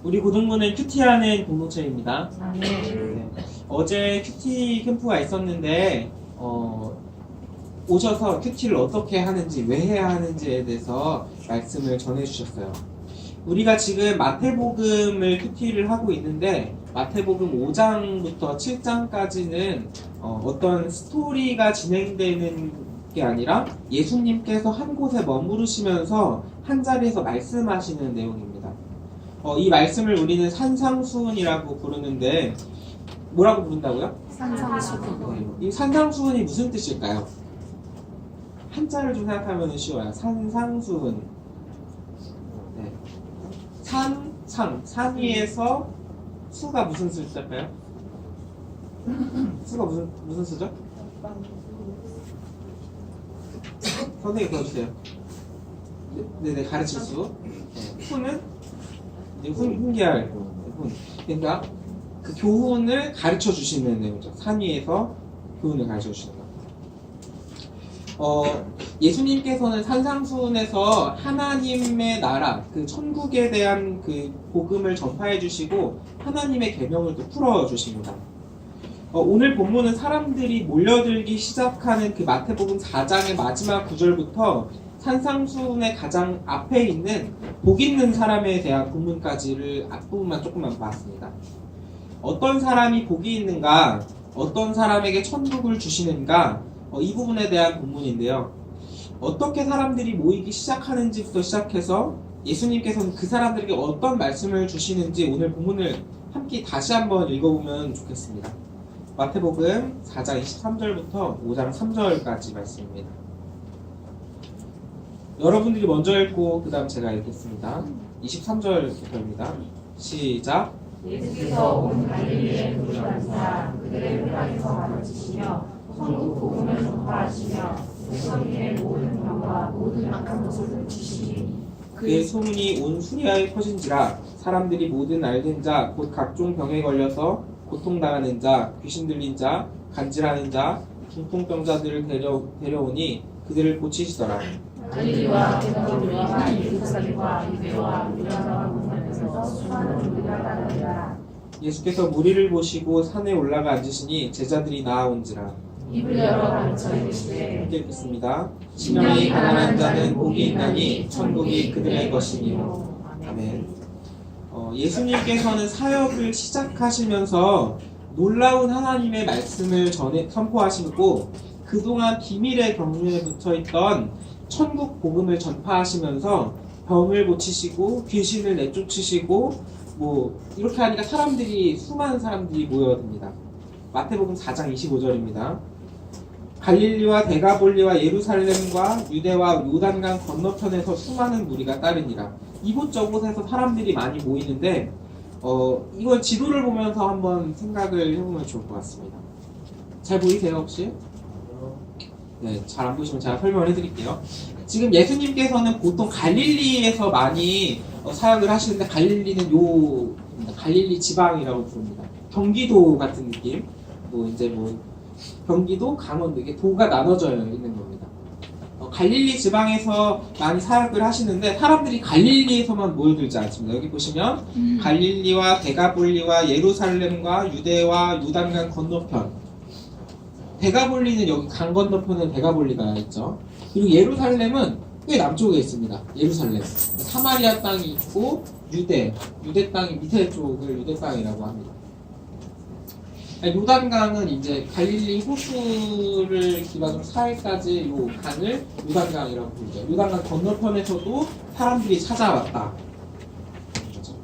우리 고등부는 큐티하는 공동체입니다. 네. 네. 어제 큐티 캠프가 있었는데 오셔서 큐티를 어떻게 하는지, 왜 해야 하는지에 대해서 말씀을 전해주셨어요. 우리가 지금 마태복음을 큐티를 하고 있는데 마태복음 5장부터 7장까지는 어떤 스토리가 진행되는 게 아니라 예수님께서 한 곳에 머무르시면서 한 자리에서 말씀하시는 내용입니다. 이 말씀을 우리는 산상수훈이라고 부르는데 뭐라고 부른다고요? 산상수훈. 이 산상수훈이 무슨 뜻일까요? 한자를 좀 생각하면 쉬워요. 산상수훈. 네. 산 위에서 수가 무슨 수일까요? 수가 무슨 수죠? 선생님 보여주세요. 네네, 가르칠 수. 네. 훈은 훈계할 훈. 그러니까 그 교훈을 가르쳐 주시는 내용이죠. 산 위에서 교훈을 가르쳐 주시는 거. 예수님께서는 산상수훈에서 하나님의 나라, 그 천국에 대한 그 복음을 전파해 주시고 하나님의 계명을 또 풀어 주십니다. 오늘 본문은 사람들이 몰려들기 시작하는 그 마태복음 4장의 마지막 구절부터 산상수훈의 가장 앞에 있는 복 있는 사람에 대한 본문까지를 앞부분만 조금만 봤습니다. 어떤 사람이 복이 있는가, 어떤 사람에게 천국을 주시는가, 이 부분에 대한 본문인데요. 어떻게 사람들이 모이기 시작하는지부터 시작해서 예수님께서는 그 사람들에게 어떤 말씀을 주시는지 오늘 본문을 함께 다시 한번 읽어보면 좋겠습니다. 마태복음 4장 23절부터 5장 3절까지 말씀입니다. 여러분들이 먼저 읽고 그 다음 제가 읽겠습니다. 23절부터입니다. 시작. 예수께서 온 갈릴리에 도시하사 그들의 회당에서 가르치시며 천국 복음을 전파하시며 백성의 모든 병과 모든 악한 것을 고치시니 그의 소문이 온 수리아에 퍼진지라 사람들이 모든 앓는 자 곧 각종 병에 걸려서 고통당하는 자, 귀신 들린 자, 간질하는 자, 중풍병자들을 데려오니 그들을 고치시더라. 갈릴리와 데가볼리와 예루살렘과 유대와 유다와 문화에서 수많은 무리가 따르니라. 예수께서 무리를 보시고 산에 올라가 앉으시니 제자들이 나아온지라. 입을 열어 가르쳐 이르시되 함께 읽겠습니다. 심령이 가난한 자는 복이 있나니 천국이 그들의 것이니요. 아멘. 예수님께서는 사역을 시작하시면서 놀라운 하나님의 말씀을 선포하시고 그동안 비밀의 경륜에 붙어있던 천국 복음을 전파하시면서 병을 고치시고 귀신을 내쫓으시고 이렇게 하니까 수많은 사람들이 모여듭니다. 마태복음 4장 25절입니다. 갈릴리와 데가볼리와 예루살렘과 유대와 요단강 건너편에서 수많은 무리가 따르니라. 이곳저곳에서 사람들이 많이 모이는데 이걸 지도를 보면서 한번 생각을 해보면 좋을 것 같습니다. 잘 보이세요 혹시? 네, 잘 안 보시면 제가 설명을 해드릴게요. 지금 예수님께서는 보통 갈릴리에서 많이 사역을 하시는데 갈릴리는 갈릴리 지방이라고 부릅니다. 경기도 같은 느낌. 경기도, 강원도 이게 도가 나눠져 있는 겁니다. 갈릴리 지방에서 많이 사역을 하시는데 사람들이 갈릴리에서만 모여들지 않습니다. 여기 보시면 갈릴리와 데가볼리와 예루살렘과 유대와 요단강 건너편. 데가볼리는 여기 강 건너편에 데가볼리가 있죠. 그리고 예루살렘은 꽤 남쪽에 있습니다. 예루살렘. 사마리아 땅이 있고 유대 땅이 밑에 쪽을 유대 땅이라고 합니다. 요단강은 이제 갈릴리 호수를 기반으로 사해까지 요 강을 요단강이라고 부르죠. 요단강 건너편에서도 사람들이 찾아왔다. 그렇죠?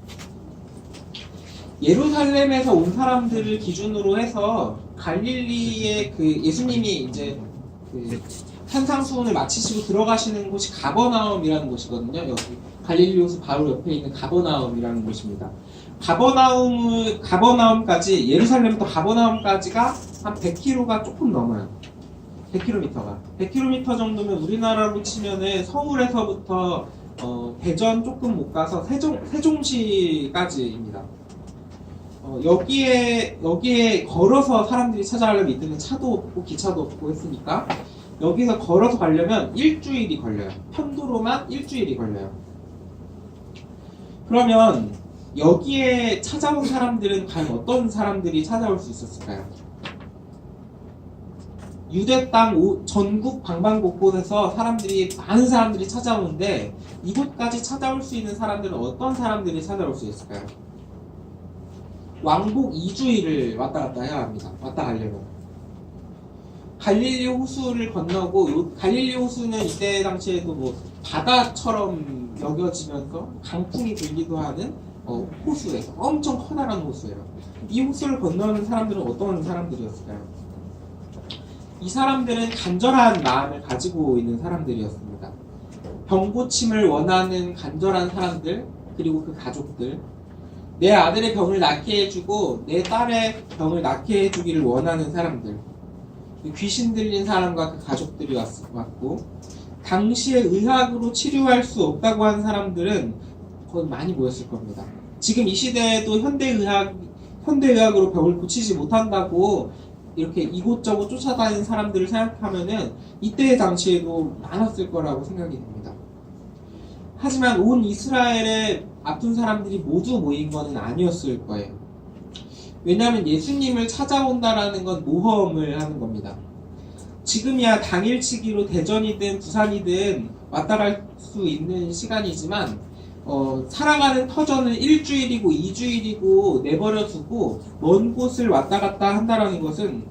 예루살렘에서 온 사람들을 기준으로 해서 갈릴리의 그 예수님이 이제 그 산상수훈을 마치시고 들어가시는 곳이 가버나움이라는 곳이거든요. 여기 갈릴리 호수 바로 옆에 있는 가버나움이라는 곳입니다. 가버나움까지 예루살렘부터 가버나움까지가 한 100km가 조금 넘어요. 100km가 100km 정도면 우리나라로 치면은 서울에서부터 대전 조금 못 가서 세종시까지입니다. 여기에 걸어서 사람들이 찾아가려면 이때는 차도 없고 기차도 없고 했으니까 여기서 걸어서 가려면 일주일이 걸려요. 편도로만 일주일이 걸려요. 그러면 여기에 찾아온 사람들은 과연 어떤 사람들이 찾아올 수 있었을까요? 유대 땅 전국 방방곳곳에서 많은 사람들이 찾아오는데 이곳까지 찾아올 수 있는 사람들은 어떤 사람들이 찾아올 수 있을까요? 왕복 2주일을 왔다 갔다 해야 합니다. 왔다 가려면. 갈릴리 호수를 건너고, 갈릴리 호수는 이때 당시에도 뭐 바다처럼 여겨지면서 강풍이 불기도 하는 호수예요. 엄청 커다란 호수예요. 이 호수를 건너는 사람들은 어떤 사람들이었을까요? 이 사람들은 간절한 마음을 가지고 있는 사람들이었습니다. 병 고침을 원하는 간절한 사람들, 그리고 그 가족들, 내 아들의 병을 낫게 해주고 내 딸의 병을 낫게 해주기를 원하는 사람들, 귀신 들린 사람과 그 가족들이 왔고, 당시에 의학으로 치료할 수 없다고 한 사람들은 거의 많이 모였을 겁니다. 지금 이 시대에도 현대의학으로 병을 고치지 못한다고 이렇게 이곳저곳 쫓아다니는 사람들을 생각하면은 이때 당시에도 많았을 거라고 생각이 됩니다. 하지만 온 이스라엘의 아픈 사람들이 모두 모인 것은 아니었을 거예요. 왜냐하면 예수님을 찾아온다라는 건 모험을 하는 겁니다. 지금이야 당일치기로 대전이든 부산이든 왔다 갈 수 있는 시간이지만 살아가는 터전은 1주일이고 2주일이고 내버려 두고 먼 곳을 왔다 갔다 한다는 것은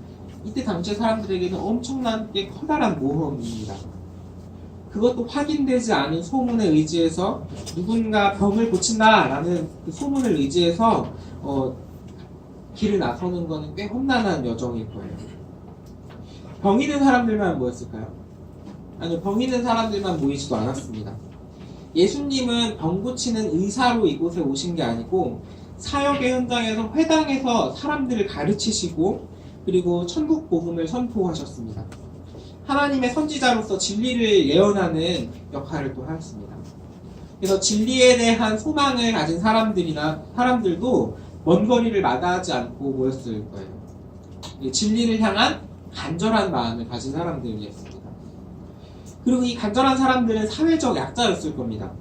이때 당시 사람들에게는 엄청나게 커다란 모험입니다. 그것도 확인되지 않은 소문에 의지해서 누군가 병을 고친다라는 그 소문을 의지해서 길을 나서는 것은 꽤 험난한 여정일 거예요. 병 있는 사람들만 모였을까요? 아니요, 병 있는 사람들만 모이지도 않았습니다. 예수님은 병 고치는 의사로 이곳에 오신 게 아니고 사역의 현장에서 회당에서 사람들을 가르치시고 그리고 천국 복음을 선포하셨습니다. 하나님의 선지자로서 진리를 예언하는 역할을 또 하였습니다. 그래서 진리에 대한 소망을 가진 사람들도 먼 거리를 마다하지 않고 모였을 거예요. 진리를 향한 간절한 마음을 가진 사람들이었습니다. 그리고 이 간절한 사람들은 사회적 약자였을 겁니다.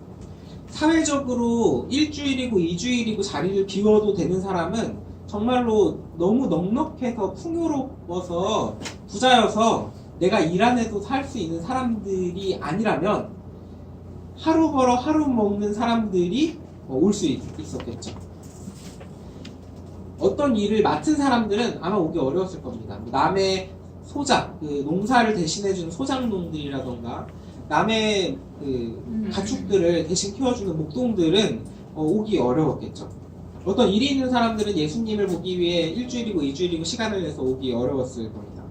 사회적으로 1주일이고 2주일이고 자리를 비워도 되는 사람은 정말로 너무 넉넉해서 풍요로워서 부자여서 내가 일 안 해도 살 수 있는 사람들이 아니라면 하루 벌어 하루 먹는 사람들이 올 수 있었겠죠. 어떤 일을 맡은 사람들은 아마 오기 어려웠을 겁니다. 남의 소작, 농사를 대신해주는 소작농들이라던가 남의 가축들을 대신 키워주는 목동들은 오기 어려웠겠죠. 어떤 일이 있는 사람들은 예수님을 보기 위해 1주일이고 2주일이고 시간을 내서 오기 어려웠을 겁니다.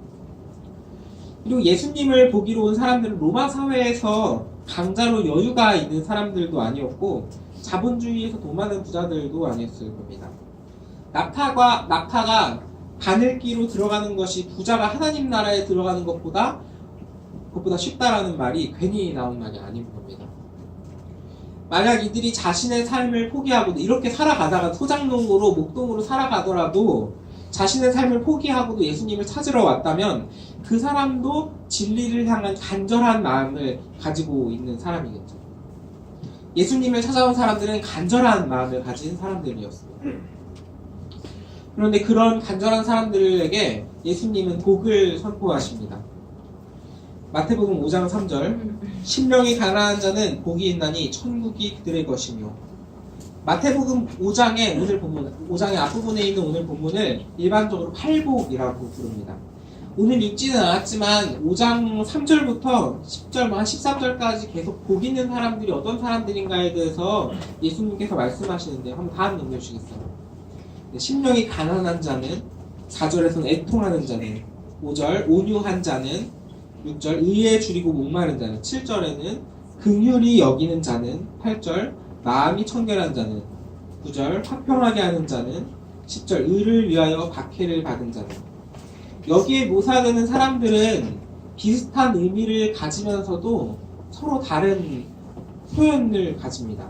그리고 예수님을 보기로 온 사람들은 로마 사회에서 강자로 여유가 있는 사람들도 아니었고 자본주의에서 돈 많은 부자들도 아니었을 겁니다. 낙타가 바늘기로 들어가는 것이 부자가 하나님 나라에 들어가는 것보다 쉽다라는 말이 괜히 나온 말이 아닌 겁니다. 만약 이들이 자신의 삶을 포기하고 이렇게 살아가다가 소작농으로 목동으로 살아가더라도 자신의 삶을 포기하고도 예수님을 찾으러 왔다면 그 사람도 진리를 향한 간절한 마음을 가지고 있는 사람이겠죠. 예수님을 찾아온 사람들은 간절한 마음을 가진 사람들이었습니다. 그런데 그런 간절한 사람들에게 예수님은 복을 선포하십니다. 마태복음 5장 3절 심령이 가난한 자는 복이 있나니 천국이 그들의 것이며. 마태복음 5장의 오늘 본문, 5장의 앞부분에 있는 오늘 본문을 일반적으로 팔복이라고 부릅니다. 오늘 읽지는 않았지만 5장 3절부터 10절, 한 13절까지 계속 복 있는 사람들이 어떤 사람들인가에 대해서 예수님께서 말씀하시는데 한번 다음 넘겨주시겠어요? 심령이 가난한 자는, 4절에서는 애통하는 자는, 5절 온유한 자는, 6절 의에 줄이고 목마른 자는, 7절에는 긍휼히 여기는 자는, 8절 마음이 청결한 자는, 9절 화평하게 하는 자는, 10절 의를 위하여 박해를 받은 자는. 여기에 묘사되는 사람들은 비슷한 의미를 가지면서도 서로 다른 표현을 가집니다.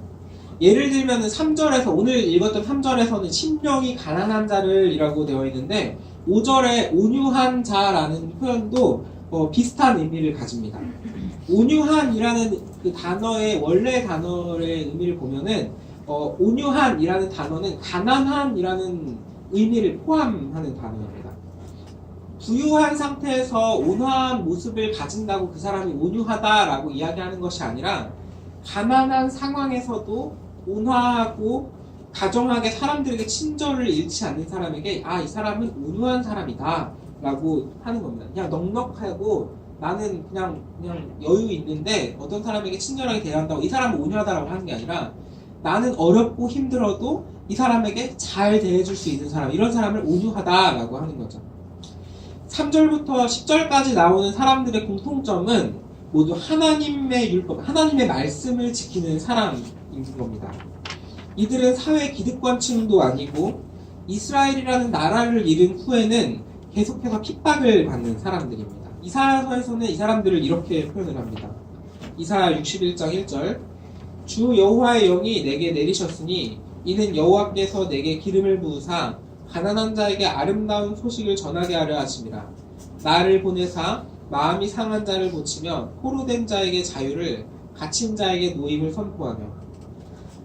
예를 들면 3절에서 오늘 읽었던 3절에서는 심령이 가난한 자를 이라고 되어 있는데 5절에 온유한 자라는 표현도 비슷한 의미를 가집니다. 온유한이라는 그 단어의 원래 단어의 의미를 보면은 온유한이라는 단어는 가난한이라는 의미를 포함하는 단어입니다. 부유한 상태에서 온화한 모습을 가진다고 그 사람이 온유하다라고 이야기하는 것이 아니라 가난한 상황에서도 온화하고 다정하게 사람들에게 친절을 잃지 않는 사람에게 이 사람은 온유한 사람이다 라고 하는 겁니다. 그냥 넉넉하고 나는 그냥 여유 있는데 어떤 사람에게 친절하게 대한다고 이 사람은 온유하다라고 하는 게 아니라 나는 어렵고 힘들어도 이 사람에게 잘 대해줄 수 있는 사람, 이런 사람을 온유하다라고 하는 거죠. 3절부터 10절까지 나오는 사람들의 공통점은 모두 하나님의 율법, 하나님의 말씀을 지키는 사람인 겁니다. 이들은 사회 기득권층도 아니고 이스라엘이라는 나라를 잃은 후에는 계속해서 핍박을 받는 사람들입니다. 이사야서에서는 이 사람들을 이렇게 표현을 합니다. 이사야 61장 1절 주 여호와의 영이 내게 내리셨으니 이는 여호와께서 내게 기름을 부으사 가난한 자에게 아름다운 소식을 전하게 하려 하심이라. 나를 보내사 마음이 상한 자를 고치며 포로된 자에게 자유를 갇힌 자에게 노임을 선포하며.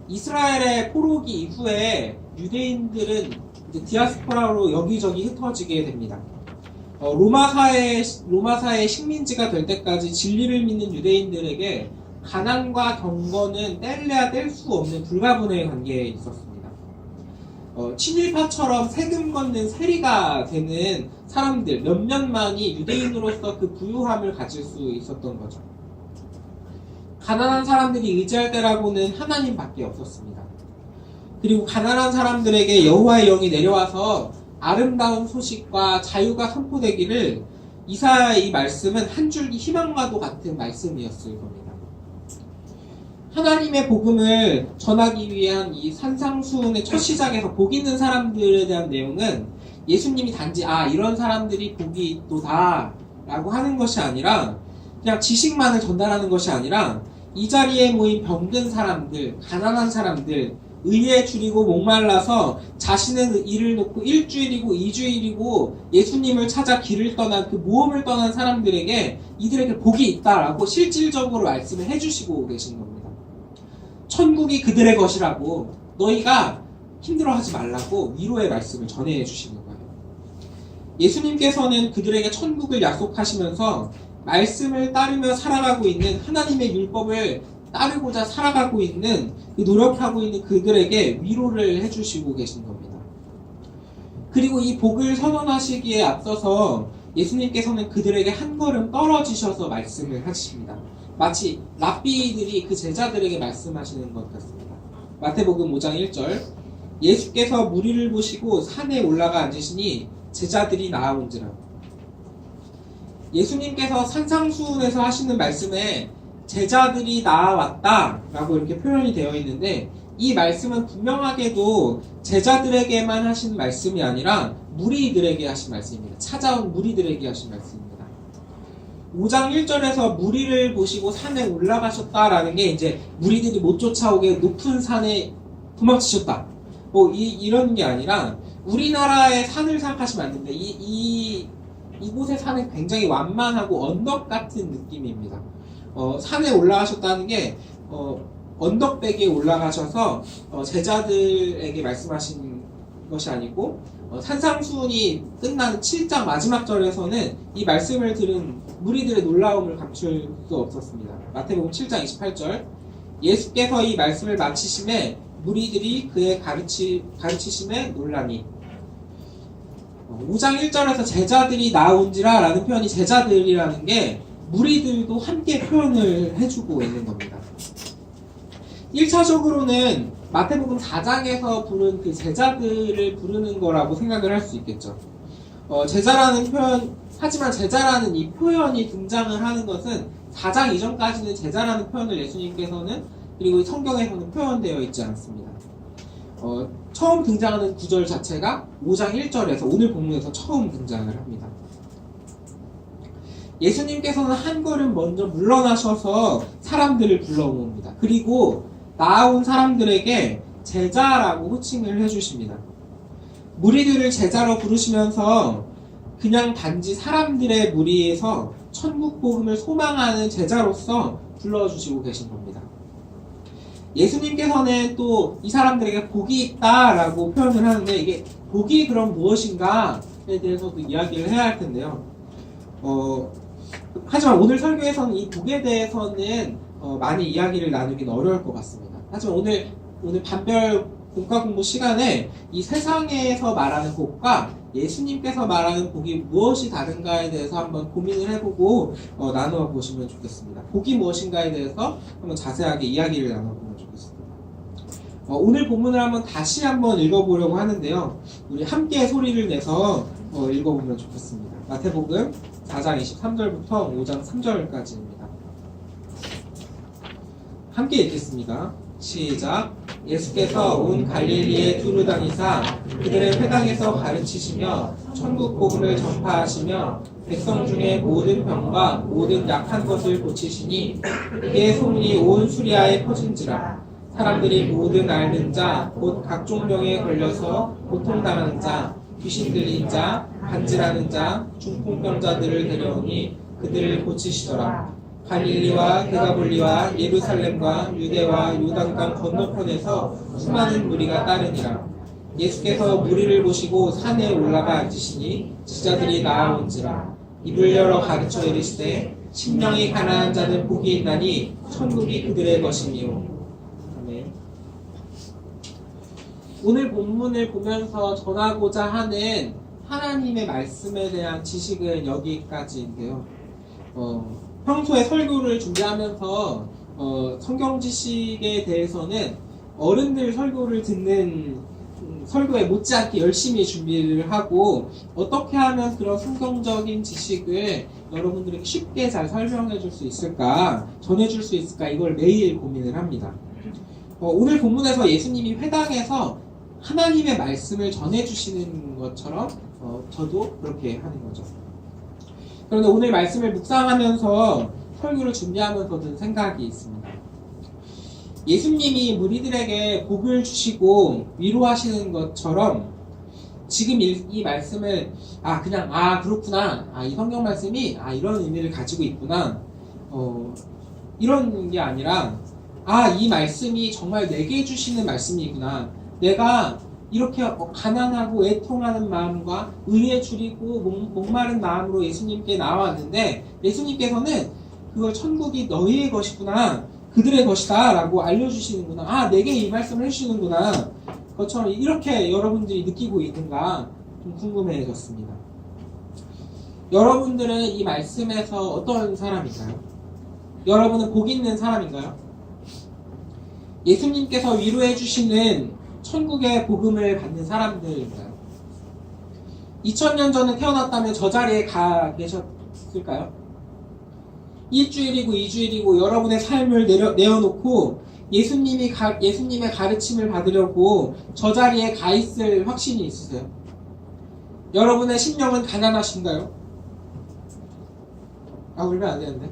이스라엘의 포로기 이후에 유대인들은 이제 디아스포라로 여기저기 흩어지게 됩니다. 로마사의 식민지가 될 때까지 진리를 믿는 유대인들에게 가난과 경건은 뗄래야 뗄 수 없는 불가분의 관계에 있었습니다. 친일파처럼 세금 걷는 세리가 되는 사람들 몇몇만이 유대인으로서 그 부유함을 가질 수 있었던 거죠. 가난한 사람들이 의지할 때라고는 하나님밖에 없었습니다. 그리고 가난한 사람들에게 여호와의 영이 내려와서 아름다운 소식과 자유가 선포되기를 이사야의 이 말씀은 한 줄기 희망과도 같은 말씀이었을 겁니다. 하나님의 복음을 전하기 위한 이 산상수훈의 첫 시작에서 복 있는 사람들에 대한 내용은 예수님이 단지 이런 사람들이 복이 있도다 라고 하는 것이 아니라 그냥 지식만을 전달하는 것이 아니라 이 자리에 모인 병든 사람들, 가난한 사람들, 의에 줄이고 목말라서 자신의 일을 놓고 1주일이고 2주일이고 예수님을 찾아 길을 떠난 그 모험을 떠난 사람들에게 이들에게 복이 있다라고 실질적으로 말씀을 해주시고 계신 겁니다. 천국이 그들의 것이라고 너희가 힘들어하지 말라고 위로의 말씀을 전해 주시는 거예요. 예수님께서는 그들에게 천국을 약속하시면서 말씀을 따르며 살아가고 있는 하나님의 율법을 따르고자 살아가고 있는 노력하고 있는 그들에게 위로를 해주시고 계신 겁니다. 그리고 이 복을 선언하시기에 앞서서 예수님께서는 그들에게 한 걸음 떨어지셔서 말씀을 하십니다. 마치 랍비들이 그 제자들에게 말씀하시는 것 같습니다. 마태복음 5장 1절 예수께서 무리를 보시고 산에 올라가 앉으시니 제자들이 나아온지라. 예수님께서 산상수훈에서 하시는 말씀에 제자들이 나아왔다 라고 이렇게 표현이 되어 있는데 이 말씀은 분명하게도 제자들에게만 하신 말씀이 아니라 무리들에게 하신 말씀입니다. 찾아온 무리들에게 하신 말씀입니다. 5장 1절에서 무리를 보시고 산에 올라가셨다라는 게 이제 무리들이 못 쫓아오게 높은 산에 도망치셨다. 이런 게 아니라 우리나라의 산을 생각하시면 안 됩니다. 이곳의 산은 굉장히 완만하고 언덕 같은 느낌입니다. 산에 올라가셨다는 게 언덕백에 올라가셔서 제자들에게 말씀하신 것이 아니고 산상수훈이 끝나는 7장 마지막 절에서는 이 말씀을 들은 무리들의 놀라움을 감출 수 없었습니다. 마태복음 7장 28절 예수께서 이 말씀을 마치심에 무리들이 그의 가르치심에 놀라니. 5장 1절에서 제자들이 나온지라 라는 표현이 제자들이라는 게 무리들도 함께 표현을 해주고 있는 겁니다. 1차적으로는 마태복음 4장에서 부른 그 제자들을 부르는 거라고 생각을 할 수 있겠죠. 제자라는 표현, 하지만 제자라는 이 표현이 등장을 하는 것은 4장 이전까지는 제자라는 표현을 예수님께서는 그리고 성경에서는 표현되어 있지 않습니다. 처음 등장하는 구절 자체가 5장 1절에서 오늘 본문에서 처음 등장을 합니다. 예수님께서는 한 걸음 먼저 물러나셔서 사람들을 불러옵니다. 그리고 나아온 사람들에게 제자라고 호칭을 해주십니다. 무리들을 제자로 부르시면서 그냥 단지 사람들의 무리에서 천국 복음을 소망하는 제자로서 불러주시고 계신 겁니다. 예수님께서는 또 이 사람들에게 복이 있다라고 표현을 하는데 이게 복이 그럼 무엇인가에 대해서도 이야기를 해야 할 텐데요. 하지만 오늘 설교에서는 이 복에 대해서는 많이 이야기를 나누기는 어려울 것 같습니다. 하지만 오늘 반별 본과 공부 시간에 이 세상에서 말하는 복과 예수님께서 말하는 복이 무엇이 다른가에 대해서 한번 고민을 해보고 나누어 보시면 좋겠습니다. 복이 무엇인가에 대해서 한번 자세하게 이야기를 나눠보면 좋겠습니다. 오늘 본문을 다시 한번 읽어보려고 하는데요. 우리 함께 소리를 내서 읽어보면 좋겠습니다. 마태복음 4장 23절부터 5장 3절까지입니다. 함께 읽겠습니다. 시작. 예수께서 온 갈릴리에 두루 다니사 그들의 회당에서 가르치시며 천국 복음을 전파하시며 백성 중에 모든 병과 모든 약한 것을 고치시니 이에 소문이 온 수리아에 퍼진지라. 사람들이 모든 앓는 자 곧 각종 병에 걸려서 고통당하는 자 귀신 들린 자 간질하는 자 중풍병자들을 데려오니 그들을 고치시더라. 갈릴리와 데가볼리와 예루살렘과 유대와 요단강 건너편에서 수많은 무리가 따르니라. 예수께서 무리를 보시고 산에 올라가 앉으시니 제자들이 나아온지라. 입을 열어 가르쳐 이르시되 심령이 가난한 자는 복이 있나니 천국이 그들의 것이니요. 아멘. 오늘 본문을 보면서 전하고자 하는 하나님의 말씀에 대한 지식은 여기까지인데요. 평소에 설교를 준비하면서 성경 지식에 대해서는 어른들 설교를 듣는 설교에 못지않게 열심히 준비를 하고 어떻게 하면 그런 성경적인 지식을 여러분들에게 쉽게 잘 설명해 줄 수 있을까, 전해줄 수 있을까, 이걸 매일 고민을 합니다. 오늘 본문에서 예수님이 회당에서 하나님의 말씀을 전해주시는 것처럼 저도 그렇게 하는 거죠. 그런데 오늘 말씀을 묵상하면서 설교를 준비하면서 든 생각이 있습니다. 예수님이 무리들에게 복을 주시고 위로하시는 것처럼 지금 이 말씀을 그렇구나, 이 성경 말씀이 이런 의미를 가지고 있구나, 이런 게 아니라 이 말씀이 정말 내게 주시는 말씀이구나. 내가 이렇게 가난하고 애통하는 마음과 의에 줄이고 목마른 마음으로 예수님께 나왔는데 예수님께서는 그걸 천국이 너희의 것이구나, 그들의 것이다 라고 알려주시는구나, 내게 이 말씀을 해주시는구나, 그것처럼 이렇게 여러분들이 느끼고 있는가 좀 궁금해졌습니다. 여러분들은 이 말씀에서 어떤 사람인가요? 여러분은 복 있는 사람인가요? 예수님께서 위로해 주시는 천국의 복음을 받는 사람들인가요? 2000년 전에 태어났다면 저 자리에 가 계셨을까요? 일주일이고 2주일이고 여러분의 삶을 내어놓고 예수님의 가르침을 받으려고 저 자리에 가 있을 확신이 있으세요? 여러분의 심령은 가난하신가요? 울면 안 되는데.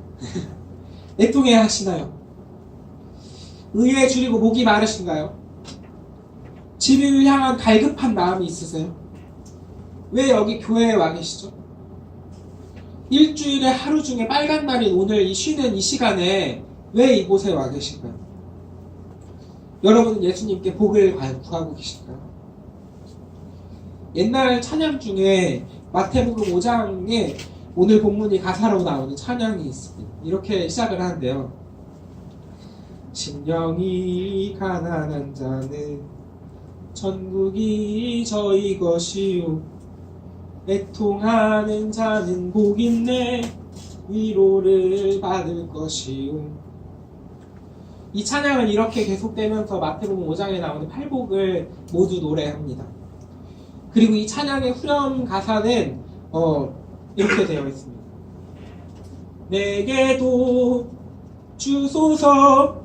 애통해야 하시나요? 의에 줄이고 목이 마르신가요? 진리를 향한 갈급한 마음이 있으세요? 왜 여기 교회에 와 계시죠? 일주일에 하루 중에 빨간 날인 오늘 쉬는 이 시간에 왜 이곳에 와 계실까요? 여러분은 예수님께 복을 과연 구하고 계실까요? 옛날 찬양 중에 마태복음 5장에 오늘 본문이 가사로 나오는 찬양이 있습니다. 이렇게 시작을 하는데요. 심령이 가난한 자는 천국이 저희 것이요, 애통하는 자는 복 있네 위로를 받을 것이요. 이 찬양은 이렇게 계속되면서 마태복음 5장에 나오는 팔복을 모두 노래합니다. 그리고 이 찬양의 후렴 가사는 이렇게 되어 있습니다. 내게도 주소서,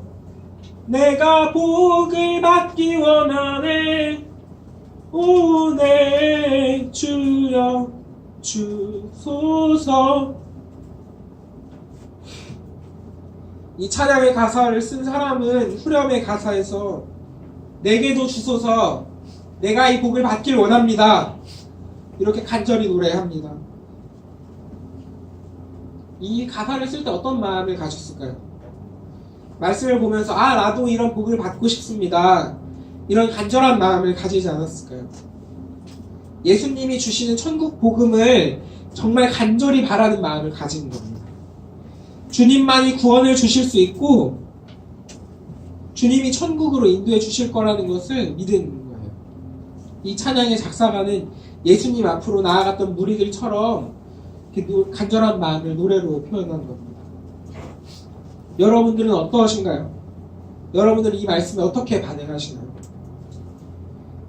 내가 복을 받기 원하네, 오네 주여 주소서. 이 찬양의 가사를 쓴 사람은 후렴의 가사에서 내게도 주소서, 내가 이 복을 받길 원합니다, 이렇게 간절히 노래합니다. 이 가사를 쓸 때 어떤 마음을 가졌을까요? 말씀을 보면서 나도 이런 복을 받고 싶습니다. 이런 간절한 마음을 가지지 않았을까요? 예수님이 주시는 천국 복음을 정말 간절히 바라는 마음을 가진 겁니다. 주님만이 구원을 주실 수 있고 주님이 천국으로 인도해 주실 거라는 것을 믿는 거예요. 이 찬양의 작사가는 예수님 앞으로 나아갔던 무리들처럼 간절한 마음을 노래로 표현한 겁니다. 여러분들은 어떠하신가요? 여러분들은 이 말씀에 어떻게 반응하시나요?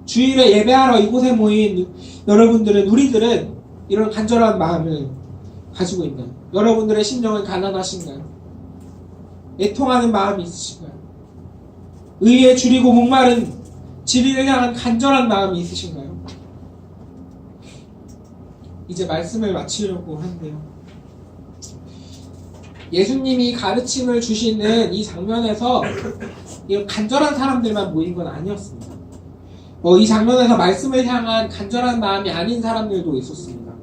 주일에 예배하러 이곳에 모인 여러분들은, 우리들은 이런 간절한 마음을 가지고 있나요? 여러분들의 심령은 가난하신가요? 애통하는 마음이 있으신가요? 의에 줄이고 목마른 진리를 향한 간절한 마음이 있으신가요? 이제 말씀을 마치려고 하는데요. 예수님이 가르침을 주시는 이 장면에서 이런 간절한 사람들만 모인 건 아니었습니다. 이 장면에서 말씀을 향한 간절한 마음이 아닌 사람들도 있었습니다.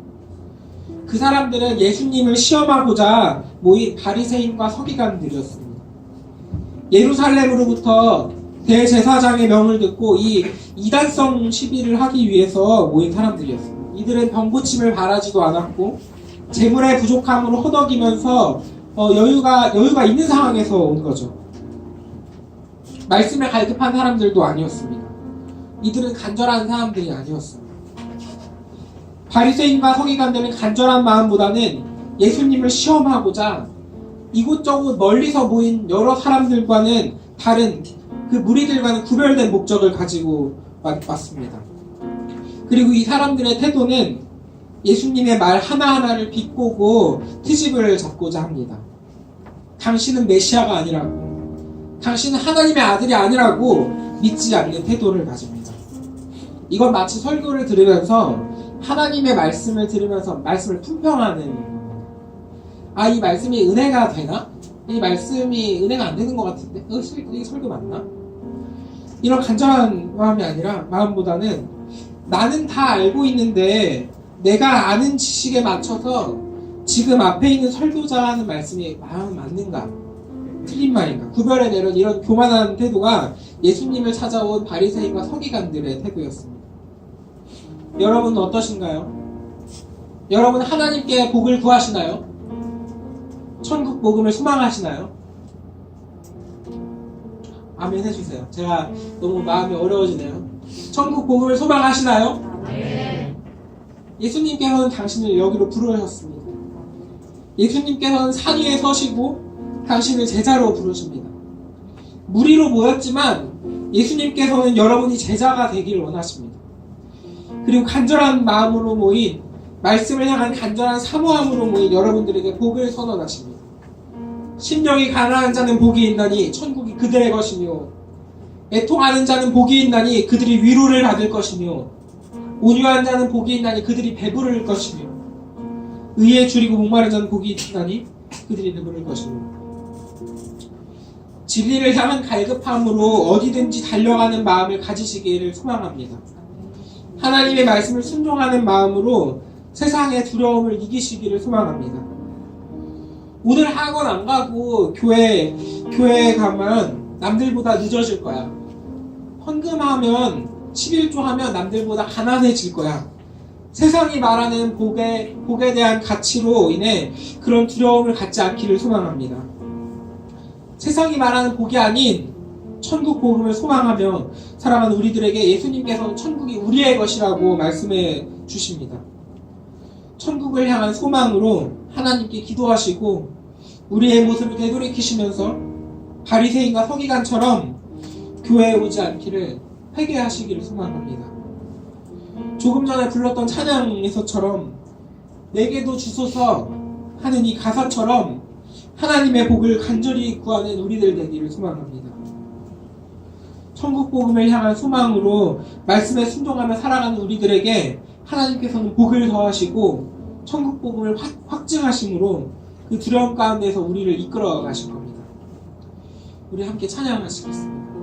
그 사람들은 예수님을 시험하고자 모인 바리새인과 서기관들이었습니다. 예루살렘으로부터 대제사장의 명을 듣고 이 이단성 시비를 하기 위해서 모인 사람들이었습니다. 이들은 병고침을 바라지도 않았고 재물의 부족함으로 허덕이면서 여유가 있는 상황에서 온 거죠. 말씀을 갈급한 사람들도 아니었습니다. 이들은 간절한 사람들이 아니었습니다. 바리새인과 서기관들은 간절한 마음보다는 예수님을 시험하고자 이곳저곳 멀리서 모인 여러 사람들과는 다른 그 무리들과는 구별된 목적을 가지고 왔습니다. 그리고 이 사람들의 태도는 예수님의 말 하나하나를 비꼬고 트집을 잡고자 합니다. 당신은 메시아가 아니라고, 당신은 하나님의 아들이 아니라고 믿지 않는 태도를 가집니다. 이건 마치 설교를 들으면서 하나님의 말씀을 들으면서 말씀을 품평하는, 이 말씀이 은혜가 되나? 이 말씀이 은혜가 안 되는 것 같은데? 이 설교 맞나? 이런 간절한 마음이 아니라, 마음보다는 나는 다 알고 있는데 내가 아는 지식에 맞춰서 지금 앞에 있는 설교자 하는 말씀이 맞는가? 틀린 말인가? 구별해내는 이런 교만한 태도가 예수님을 찾아온 바리새인과 서기관들의 태도였습니다. 여러분은 어떠신가요? 여러분 하나님께 복을 구하시나요? 천국 복음을 소망하시나요? 아멘 해주세요. 제가 너무 마음이 어려워지네요. 천국 복음을 소망하시나요? 네. 예수님께서는 당신을 여기로 부르셨습니다. 예수님께서는 산 위에 서시고 당신을 제자로 부르십니다. 무리로 모였지만 예수님께서는 여러분이 제자가 되기를 원하십니다. 그리고 간절한 마음으로 모인, 말씀을 향한 간절한 사모함으로 모인 여러분들에게 복을 선언하십니다. 심령이 가난한 자는 복이 있나니 천국이 그들의 것이며, 애통하는 자는 복이 있나니 그들이 위로를 받을 것이며, 온유한 자는 복이 있나니 그들이 배부를 것이며, 의에 줄이고 목마른 자는 복이 있나니 그들이 배부를 것이며. 진리를 향한 갈급함으로 어디든지 달려가는 마음을 가지시기를 소망합니다. 하나님의 말씀을 순종하는 마음으로 세상의 두려움을 이기시기를 소망합니다. 오늘 학원 안 가고 교회에 가면 남들보다 늦어질 거야. 헌금하면 11조 하면 남들보다 가난해질 거야. 세상이 말하는 복에 대한 가치로 인해 그런 두려움을 갖지 않기를 소망합니다. 세상이 말하는 복이 아닌 천국 복음을 소망하며 살아가는 우리들에게 예수님께서는 천국이 우리의 것이라고 말씀해 주십니다. 천국을 향한 소망으로 하나님께 기도하시고 우리의 모습을 되돌이키시면서 바리새인과 서기관처럼 교회에 오지 않기를 회개하시기를 소망합니다. 조금 전에 불렀던 찬양에서처럼 내게도 주소서 하는 이 가사처럼 하나님의 복을 간절히 구하는 우리들 되기를 소망합니다. 천국 복음을 향한 소망으로 말씀에 순종하며 살아가는 우리들에게 하나님께서는 복을 더하시고 천국 복음을 확증하심으로 그 두려움 가운데서 우리를 이끌어 가실 겁니다. 우리 함께 찬양하시겠습니다.